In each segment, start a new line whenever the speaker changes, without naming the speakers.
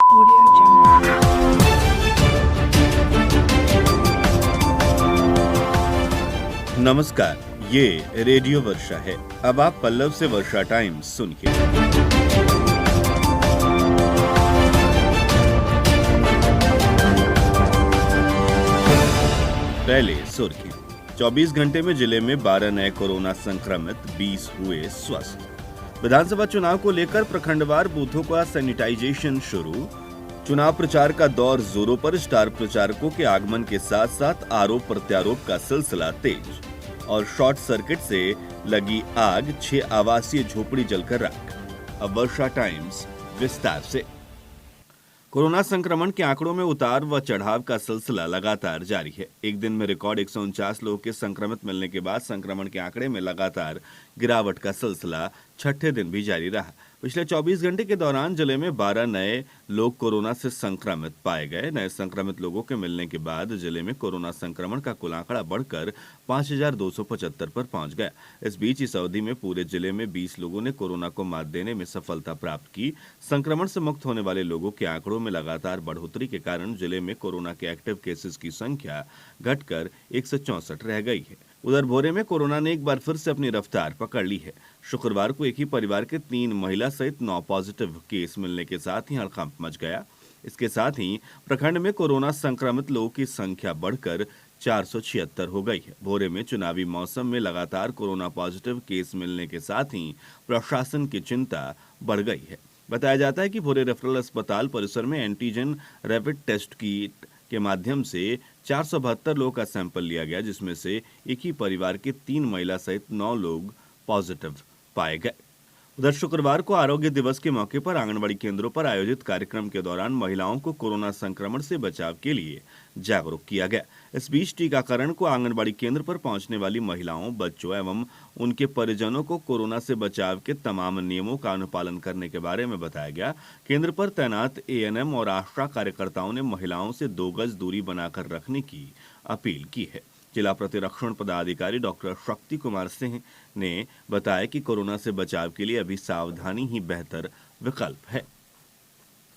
Audio Jungle.
नमस्कार, ये radio वर्षा है। अब आप पल्लव से वर्षा टाइम्स सुनिए। पहले सुर्खी। 24 घंटे में जिले में 12 नए कोरोना संक्रमित, 20 हुए स्वस्थ। विधानसभा चुनाव को लेकर प्रखंडवार बूथों का सैनिटाइजेशन शुरू। चुनाव प्रचार का दौर जोरों पर। स्टार प्रचारकों के आगमन के साथ साथ आरोप प्रत्यारोप का सिलसिला तेज। और शॉर्ट सर्किट से लगी आग, 6 आवासीय झोपड़ी जलकर राख। अब वर्षा टाइम्स विस्तार से। कोरोना संक्रमण के आंकड़ों में उतार व चढ़ाव का सिलसिला लगातार जारी है। एक दिन में रिकॉर्ड 149 लोगों के संक्रमित मिलने के बाद संक्रमण के आंकड़े में लगातार गिरावट का सिलसिला छठे दिन भी जारी रहा। पिछले 24 घंटे के दौरान जिले में 12 नए लोग कोरोना से संक्रमित पाए गए। नए संक्रमित लोगों के मिलने के बाद जिले में कोरोना संक्रमण का कुल आंकड़ा बढ़कर 5275 पर पहुंच गया। इस बीच इस अवधि में पूरे जिले में 20 लोगों ने कोरोना को मात देने में सफलता प्राप्त की। संक्रमण से मुक्त होने वाले लोगों के आंकड़ों में लगातार बढ़ोतरी के कारण जिले में कोरोना के एक्टिव केसेस की संख्या घटकर 164 रह गई है। उधर भोरे में कोरोना ने एक बार फिर से अपनी रफ्तार पकड़ ली है। शुक्रवार को एक ही परिवार के 3 महिला सहित 9 पॉजिटिव केस मिलने के साथ ही हड़कंप मच गया। इसके साथ ही प्रखंड में कोरोना संक्रमित लोगों की संख्या बढ़कर 476 हो गई है। भोरे में चुनावी मौसम में लगातार कोरोना पॉजिटिव केस मिलने के साथ ही प्रशासन की चिंता बढ़ गई है। बताया जाता है कि भोरे रेफरल अस्पताल परिसर में एंटीजन रैपिड टेस्ट किट के माध्यम से 472 लोगों का सैंपल लिया गया, जिसमें से एक ही परिवार के 3 महिला सहित 9 लोग पॉजिटिव पाए गए। उधर शुक्रवार को आरोग्य दिवस के मौके पर आंगनबाड़ी केंद्रों पर आयोजित कार्यक्रम के दौरान महिलाओं को कोरोना संक्रमण से बचाव के लिए जागरूक किया गया। इस बीच टीकाकरण को आंगनबाड़ी केंद्र पर पहुंचने वाली महिलाओं, बच्चों एवं उनके परिजनों को कोरोना से बचाव के तमाम नियमों का अनुपालन करने के बारे में बताया गया। केंद्र पर तैनात एएनएम और आशा कार्यकर्ताओं ने महिलाओं से 2 गज दूरी बनाकर रखने की अपील की है। जिला प्रतिरक्षण पदाधिकारी डॉक्टर शक्ति कुमार सिंह ने बताया कि कोरोना से बचाव के लिए अभी सावधानी ही बेहतर विकल्प है।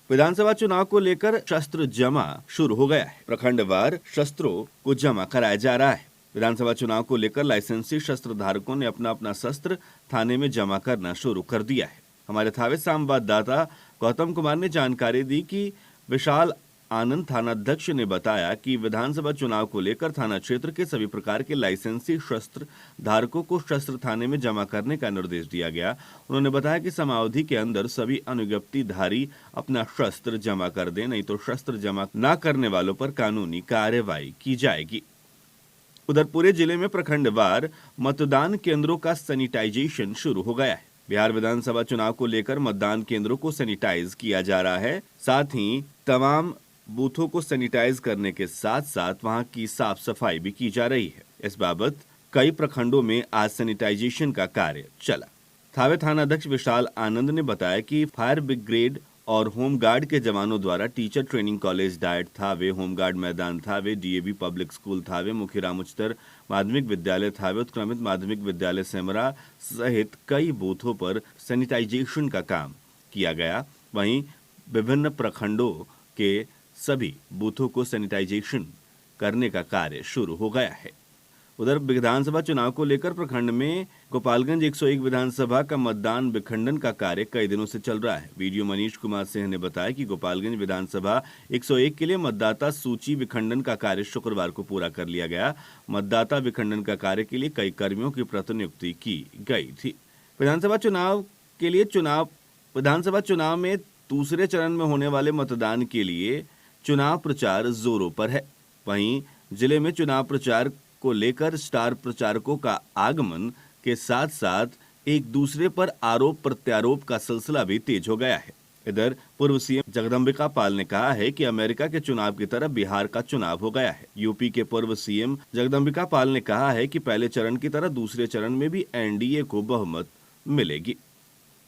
विधानसभा चुनाव को लेकर शस्त्र जमा शुरू हो गया है। प्रखंडवार शस्त्रों को जमा कराया जा रहा है। विधानसभा चुनाव को लेकर लाइसेंसी शस्त्र धारकों ने अपना अपना शस्त्र थाने में जमा करना शुरू कर दिया है। हमारे थावे संवाददाता गौतम कुमार ने जानकारी दी कि विशाल आनंद थानाध्यक्ष ने बताया कि विधानसभा चुनाव को लेकर थाना क्षेत्र के सभी प्रकार के लाइसेंसी शस्त्र धारकों को शस्त्र थाने में जमा करने का निर्देश दिया गया। उन्होंने बताया कि समयावधि के अंदर सभी अनुज्ञप्तिधारी अपना शस्त्र जमा कर दें, नहीं तो शस्त्र जमा न करने वालों पर कानूनी कार्रवाई की जाएगी। उधर पूरे जिले में प्रखंडवार मतदान केंद्रों का सैनिटाइजेशन शुरू हो गया है। बिहार विधानसभा चुनाव को लेकर मतदान केंद्रों को सैनिटाइज किया जा रहा है। साथ ही तमाम बूथों को सैनिटाइज करने के साथ साथ वहां की साफ सफाई भी की जा रही है। इस बाबत कई प्रखंडों में आज सैनिटाइजेशन का कार्य चला। थावे थानाध्यक्ष विशाल आनंद ने बताया कि फायर ब्रिगेड और होमगार्ड के जवानों द्वारा teacher training college DIET Thawe, home guard मैदान Thawe, DAV public school Thawe, Mukhiram उच्चतर माध्यमिक विद्यालय थावे, उत्क्रमित माध्यमिक विद्यालय सेमरा सहित कई बूथों पर सैनिटाइजेशन का काम किया गया। वहीं विभिन्न प्रखंडों के सभी बूथों को सैनिटाइजेशन करने का कार्य शुरू हो गया है। उधर विधानसभा चुनाव को लेकर प्रखंड में गोपालगंज 101 विधानसभा का मतदान विखंडन का कार्य कई दिनों से चल रहा है। वीडियो मनीष कुमार सिंह ने बताया कि गोपालगंज विधानसभा 101 के लिए मतदाता सूची विखंडन का कार्य शुक्रवार को पूरा कर लिया गया। मतदाता विखंडन का कार्य के लिए कई कर्मियों की प्रतिनियुक्ति की गई थी। विधानसभा चुनाव में दूसरे चरण में होने वाले मतदान के लिए चुनाव प्रचार जोरों पर है। वहीं जिले में चुनाव प्रचार को लेकर स्टार प्रचारकों का आगमन के साथ साथ एक दूसरे पर आरोप प्रत्यारोप का सिलसिला भी तेज हो गया है। इधर पूर्व सीएम जगदम्बिका पाल ने कहा है कि अमेरिका के चुनाव की तरह बिहार का चुनाव हो गया है। यूपी के पूर्व सीएम जगदम्बिका पाल ने कहा है कि पहले चरण की तरह दूसरे चरण में भी एनडीए को बहुमत मिलेगी।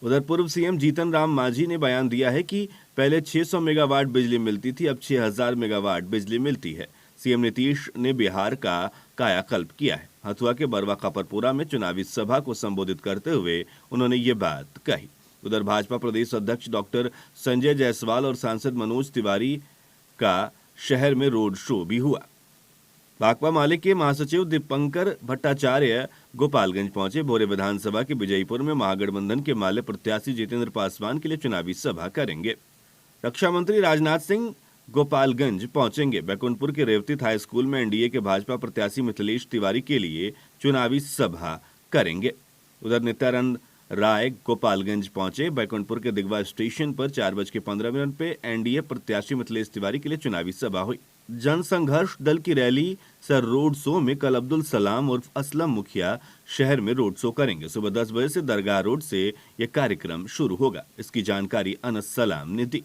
उधर पूर्व सीएम जीतन राम मांझी ने बयान दिया है कि पहले 600 मेगावाट बिजली मिलती थी, अब 6000 मेगावाट बिजली मिलती है। सीएम नीतीश ने बिहार का कायाकल्प किया है। हथुआ के बरवा कपरपुरा में चुनावी सभा को संबोधित करते हुए उन्होंने ये बात कही। उधर भाजपा प्रदेश अध्यक्ष डॉक्टर संजय जायसवाल और सांसद मनोज तिवारी का शहर में रोड शो भी हुआ। भाकपा माले के महासचिव दीपंकर भट्टाचार्य गोपालगंज पहुंचे। भोरे विधानसभा के विजयपुर में महागठबंधन के माले प्रत्याशी जितेंद्र पासवान के लिए चुनावी सभा करेंगे। रक्षा मंत्री राजनाथ सिंह गोपालगंज पहुंचेंगे। बैकुंठपुर के रेवती हाई स्कूल में एनडीए के भाजपा प्रत्याशी मिथिलेश तिवारी के लिए चुनावी सभा करेंगे। उधर नित्यानंद राय गोपालगंज पहुंचे। बैकुंठपुर के दिगवा स्टेशन पर 4:15 पे एनडीए प्रत्याशी मिथिलेश तिवारी के लिए चुनावी सभा हुई। जनसंघर्ष दल की रैली सर रोड शो में कल अब्दुल सलाम उर्फ असलम मुखिया शहर में रोड शो करेंगे। सुबह 10 बजे से दरगाह रोड से यह कार्यक्रम शुरू होगा। इसकी जानकारी अनस सलाम ने दी।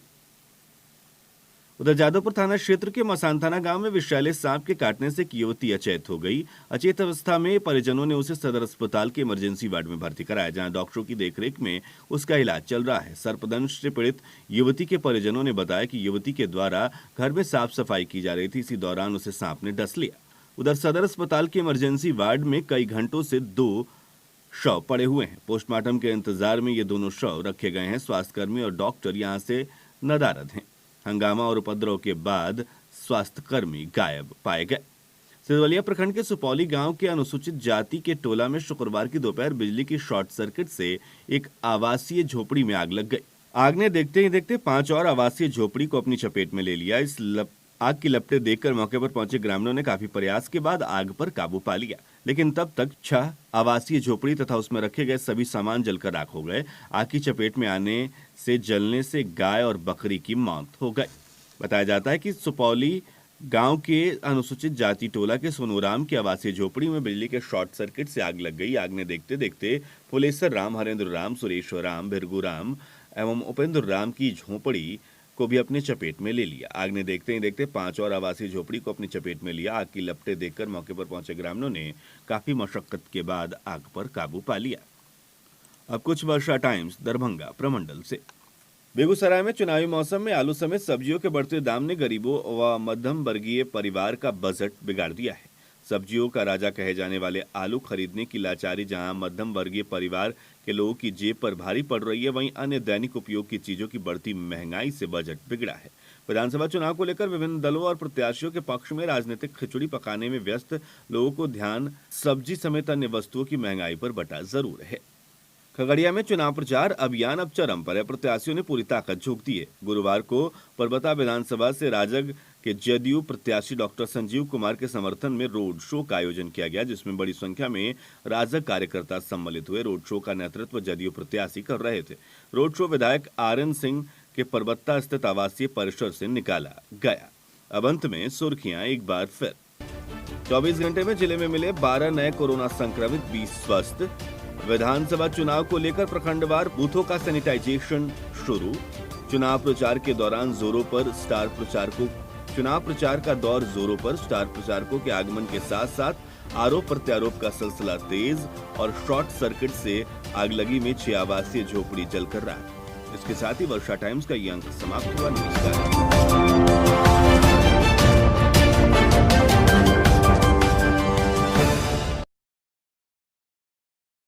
उधर जादवपुर थाना क्षेत्र के मसानथाना गांव में विषैले सांप के काटने से एक युवती अचेत हो गई। अचेत अवस्था में परिजनों ने उसे सदर अस्पताल के इमरजेंसी वार्ड में भर्ती कराया, जहां डॉक्टरों की देखरेख में उसका इलाज चल रहा है। सर्पदंश से पीड़ित युवती के परिजनों ने बताया कि युवती के द्वारा घर में साफ सफाई की जा रही थी। इसी दौरान उसे सांप ने डस लिया। उधर सदर अस्पताल के इमरजेंसी वार्ड में कई घंटों से 2 शव पड़े हुए हैं। पोस्टमार्टम के इंतजार में ये दोनों शव रखे गए हैं। स्वास्थ्यकर्मी और डॉक्टर यहां से नदारद हैं। हंगामा और उपद्रव के बाद स्वास्थ्यकर्मी गायब पाए गए। सिरवलिया प्रखंड के सुपौली गांव के अनुसूचित जाति के टोला में शुक्रवार की दोपहर बिजली की शॉर्ट सर्किट से एक आवासीय झोपड़ी में आग लग गई। आग ने देखते ही देखते 5 और आवासीय झोपड़ी को अपनी चपेट में ले लिया। इस आग की लपटें देखकर मौके पर पहुंचे ग्रामीणों ने काफी प्रयास के बाद आग पर काबू पा लिया, लेकिन तब तक 6 आवासीय झोपड़ी तथा उसमें रखे गए सभी सामान जलकर राख हो गए। आग की चपेट में आने से जलने से गाय और बकरी की मौत हो गई। बताया जाता है कि सुपौली गांव के अनुसूचित जाति टोला के सोनूराम की आवासीय झोपड़ी में बिजली के शॉर्ट सर्किट से आग लग गई। आग ने देखते देखते फुलेश्वर राम, हरेंद्र राम, सुरेश्वर राम, भिरगू राम एवं उपेंद्र राम की झोपड़ी को भी अपने चपेट में ले लिया। आग ने देखते ही देखते 5 और आवासीय झोपड़ी को अपनी चपेट में लिया। आग की लपटें देखकर मौके पर पहुंचे ग्रामीणों ने काफी मशक्कत के बाद आग पर काबू पा लिया। अब कुछ वर्षा टाइम्स दरभंगा प्रमंडल से। बेगूसराय में चुनावी मौसम में आलू समेत सब्जियों के बढ़ते दाम ने गरीबों व मध्यम वर्गीय परिवार का बजट बिगाड़ दिया है। सब्जियों का राजा कहे जाने वाले आलू खरीदने की लाचारी जहां मध्यम वर्गीय परिवार के लोगों की जेब पर भारी पड़ रही है, वहीं अन्य दैनिक उपयोग की चीजों की बढ़ती महंगाई से बजट बिगड़ा है। विधानसभा चुनाव को लेकर विभिन्न दलों और प्रत्याशियों के पक्ष में राजनीतिक खिचड़ी पकाने में व्यस्त लोगों को ध्यान सब्जी समेत अन्य वस्तुओं की महंगाई पर बटा जरूर है। खगड़िया में चुनाव प्रचार अभियान अब चरम पर है। प्रत्याशियों ने पूरी ताकत झोंक दी है। गुरुवार को परबता विधानसभा से राजग के जदयू प्रत्याशी डॉक्टर संजीव कुमार के समर्थन में रोड शो का आयोजन किया गया, जिसमें बड़ी संख्या में राजग कार्यकर्ता सम्मिलित हुए। रोड शो का नेतृत्व जदयू प्रत्याशी कर रहे थे। रोड शो विधायक RN सिंह के परबत्ता स्थित आवासीय परिसर से निकाला गया। अब अंत में सुर्खियां एक बार फिर। 24 घंटे में जिले में मिले 12 नए कोरोना संक्रमित, 20 स्वस्थ। विधानसभा चुनाव को लेकर प्रखंडवार बूथों का सैनिटाइजेशन शुरू। चुनाव प्रचार के दौरान जोरों पर स्टार प्रचारकों चुनाव प्रचार का दौर जोरों पर। स्टार प्रचारकों के आगमन के साथ साथ आरोप प्रत्यारोप का सिलसिला तेज और शॉर्ट सर्किट से आगलगी में 6 आवासीय झोपड़ी जलकर राख। इसके साथ ही वर्षा टाइम्स का ये अंक समाप्त हुआ। नमस्कार।